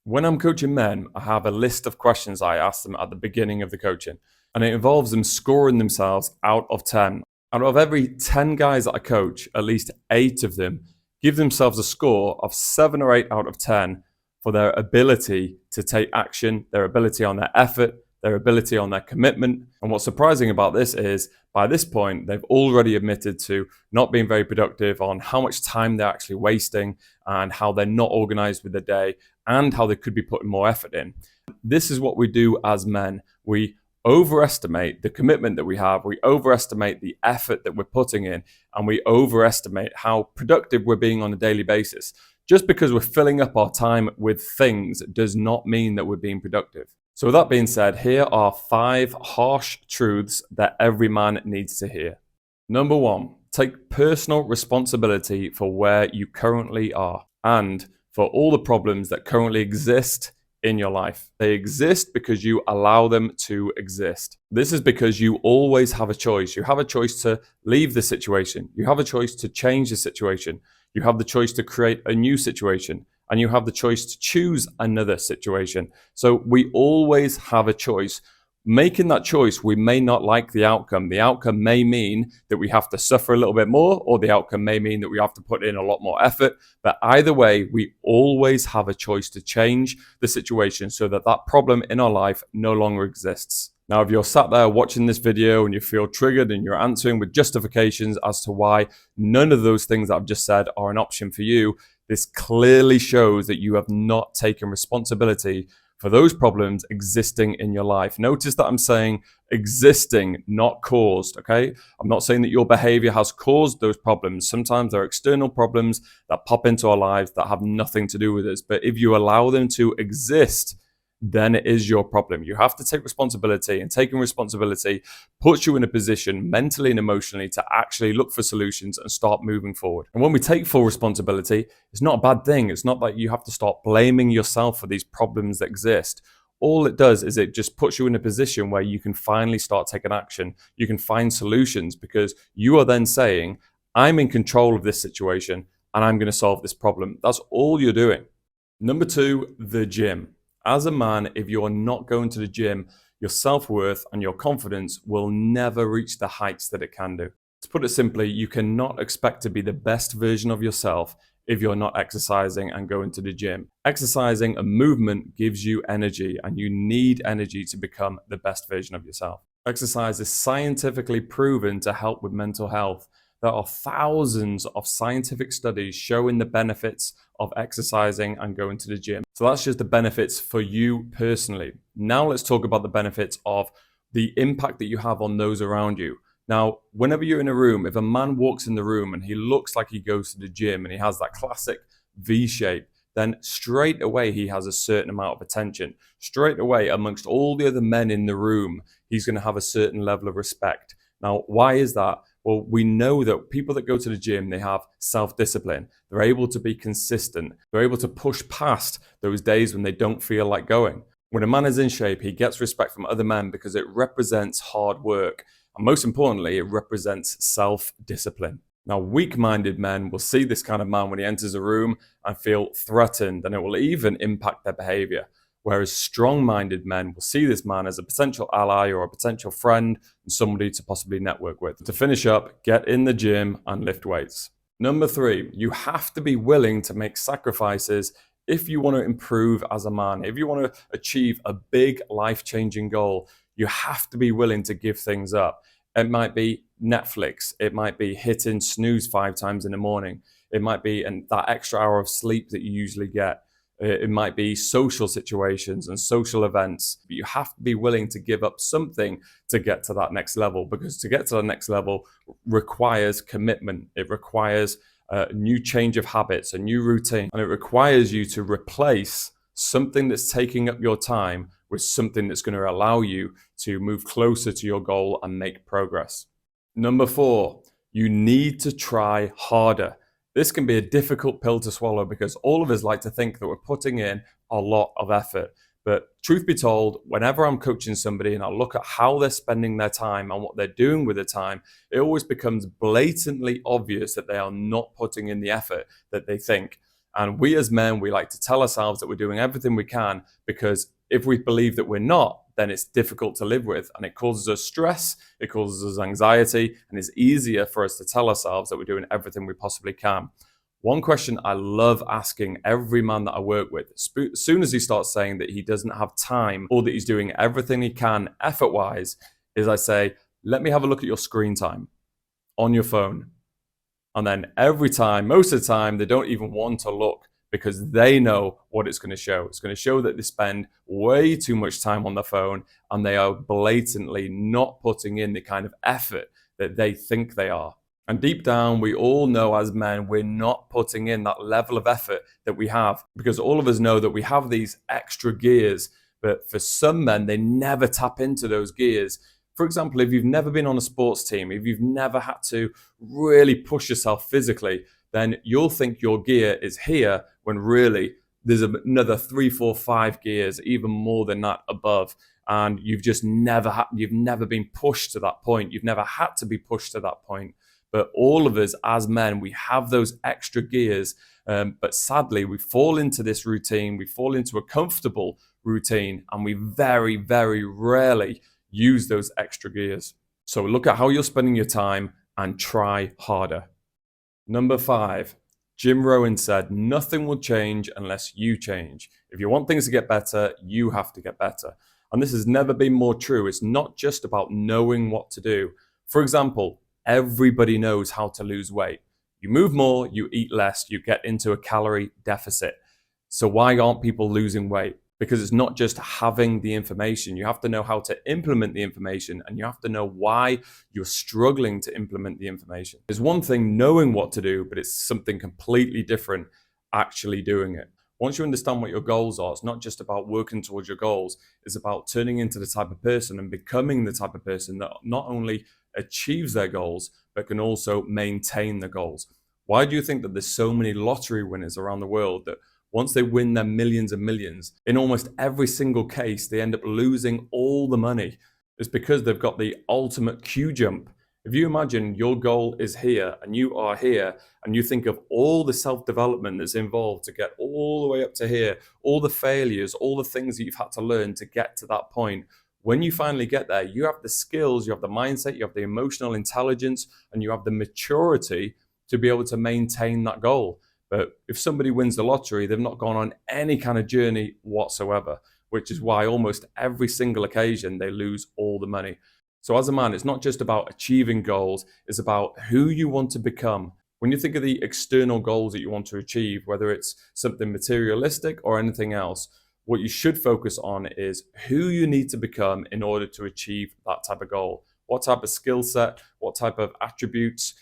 When I'm coaching men, I have a list of questions I ask them at the beginning of the coaching, and it involves them scoring themselves out of 10. Out of every 10 guys that I coach, at least 8 of them give themselves a score of 7 or 8 out of 10 for their ability to take action, their ability on their effort, their ability on their commitment. And what's surprising about this is by this point, they've already admitted to not being very productive, on how much time they're actually wasting and how they're not organized with the day and how they could be putting more effort in. This is what we do as men. We overestimate the commitment that we have, we overestimate the effort that we're putting in, and we overestimate how productive we're being on a daily basis. Just because we're filling up our time with things does not mean that we're being productive. So with that being said, here are 5 harsh truths that every man needs to hear. Number 1, take personal responsibility for where you currently are and for all the problems that currently exist in your life. They exist because you allow them to exist. This is because you always have a choice. You have a choice to leave the situation. You have a choice to change the situation. You have the choice to create a new situation. And you have the choice to choose another situation. So we always have a choice. Making that choice, we may not like the outcome. The outcome may mean that we have to suffer a little bit more, or the outcome may mean that we have to put in a lot more effort. But either way, we always have a choice to change the situation so that that problem in our life no longer exists. Now, if you're sat there watching this video and you feel triggered and you're answering with justifications as to why none of those things that I've just said are an option for you, this clearly shows that you have not taken responsibility for those problems existing in your life. Notice that I'm saying existing, not caused, okay? I'm not saying that your behavior has caused those problems. Sometimes there are external problems that pop into our lives that have nothing to do with us. But if you allow them to exist, then it is your problem. You have to take responsibility, and taking responsibility puts you in a position mentally and emotionally to actually look for solutions and start moving forward. And when we take full responsibility, it's not a bad thing. It's not like you have to start blaming yourself for these problems that exist. All it does is it just puts you in a position where you can finally start taking action. You can find solutions because you are then saying, I'm in control of this situation and I'm going to solve this problem. That's all you're doing. Number 2, the gym. As a man, if you're not going to the gym, your self-worth and your confidence will never reach the heights that it can do. To put it simply, you cannot expect to be the best version of yourself if you're not exercising and going to the gym. Exercising and movement gives you energy, and you need energy to become the best version of yourself. Exercise is scientifically proven to help with mental health. There are thousands of scientific studies showing the benefits of exercising and going to the gym. So that's just the benefits for you personally. Now let's talk about the benefits of the impact that you have on those around you. Now, whenever you're in a room, if a man walks in the room and he looks like he goes to the gym and he has that classic V shape, then straight away he has a certain amount of attention. Straight away, amongst all the other men in the room, he's going to have a certain level of respect. Now, why is that? Well, we know that people that go to the gym, they have self-discipline. They're able to be consistent. They're able to push past those days when they don't feel like going. When a man is in shape, he gets respect from other men because it represents hard work. And most importantly, it represents self-discipline. Now, weak-minded men will see this kind of man when he enters a room and feel threatened, and it will even impact their behavior. Whereas strong-minded men will see this man as a potential ally or a potential friend and somebody to possibly network with. To finish up, get in the gym and lift weights. Number 3, you have to be willing to make sacrifices if you want to improve as a man. If you want to achieve a big life-changing goal, you have to be willing to give things up. It might be Netflix. It might be hitting snooze 5 times in the morning. It might be that extra hour of sleep that you usually get. It might be social situations and social events. But you have to be willing to give up something to get to that next level, because to get to the next level requires commitment. It requires a new change of habits, a new routine, and it requires you to replace something that's taking up your time with something that's going to allow you to move closer to your goal and make progress. Number 4, you need to try harder. This can be a difficult pill to swallow because all of us like to think that we're putting in a lot of effort. But truth be told, whenever I'm coaching somebody and I look at how they're spending their time and what they're doing with their time, it always becomes blatantly obvious that they are not putting in the effort that they think. And we as men, we like to tell ourselves that we're doing everything we can, because if we believe that we're not, then it's difficult to live with, and it causes us stress, it causes us anxiety, and it's easier for us to tell ourselves that we're doing everything we possibly can. One question I love asking every man that I work with, as soon as he starts saying that he doesn't have time or that he's doing everything he can effort-wise, is I say, let me have a look at your screen time on your phone. And then every time, most of the time, they don't even want to look, because they know what it's going to show. It's going to show that they spend way too much time on the phone, and they are blatantly not putting in the kind of effort that they think they are. And deep down, we all know as men, we're not putting in that level of effort that we have, because all of us know that we have these extra gears. But for some men, they never tap into those gears. For example, if you've never been on a sports team, if you've never had to really push yourself physically, then you'll think your gear is here when really there's another 3, 4, 5 gears, even more than that above. And you've just you've never been pushed to that point. You've never had to be pushed to that point. But all of us as men, we have those extra gears. But sadly, we fall into this routine. We fall into a comfortable routine, and we very, very rarely use those extra gears. So look at how you're spending your time and try harder. Number 5, Jim Rohn said, nothing will change unless you change. If you want things to get better, you have to get better. And this has never been more true. It's not just about knowing what to do. For example, everybody knows how to lose weight. You move more, you eat less, you get into a calorie deficit. So why aren't people losing weight? Because it's not just having the information. You have to know how to implement the information, and you have to know why you're struggling to implement the information. There's one thing knowing what to do, but it's something completely different actually doing it. Once you understand what your goals are, it's not just about working towards your goals. It's about turning into the type of person and becoming the type of person that not only achieves their goals, but can also maintain the goals. Why do you think that there's so many lottery winners around the world that once they win their millions and millions, in almost every single case, they end up losing all the money? It's because they've got the ultimate Q jump. If you imagine your goal is here and you are here, and you think of all the self-development that's involved to get all the way up to here, all the failures, all the things that you've had to learn to get to that point, when you finally get there, you have the skills, you have the mindset, you have the emotional intelligence, and you have the maturity to be able to maintain that goal. But if somebody wins the lottery, they've not gone on any kind of journey whatsoever, which is why almost every single occasion they lose all the money. So as a man, it's not just about achieving goals, it's about who you want to become. When you think of the external goals that you want to achieve, whether it's something materialistic or anything else, what you should focus on is who you need to become in order to achieve that type of goal. What type of skill set, what type of attributes,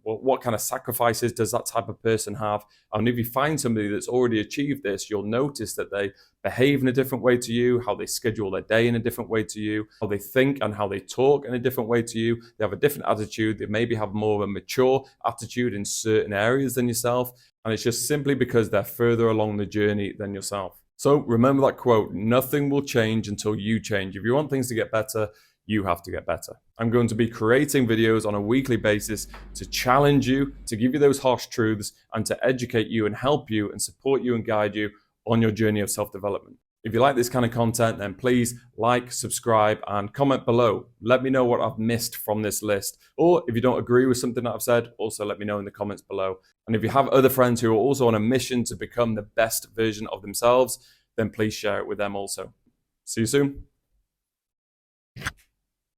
what kind of sacrifices does that type of person have? And if you find somebody that's already achieved this, you'll notice that they behave in a different way to you, how they schedule their day in a different way to you, how they think and how they talk in a different way to you. They have a different attitude. They maybe have more of a mature attitude in certain areas than yourself. And it's just simply because they're further along the journey than yourself. So remember that quote, nothing will change until you change. If you want things to get better, you have to get better. I'm going to be creating videos on a weekly basis to challenge you, to give you those harsh truths, and to educate you and help you and support you and guide you on your journey of self-development. If you like this kind of content, then please like, subscribe, and comment below. Let me know what I've missed from this list. Or if you don't agree with something that I've said, also let me know in the comments below. And if you have other friends who are also on a mission to become the best version of themselves, then please share it with them also. See you soon.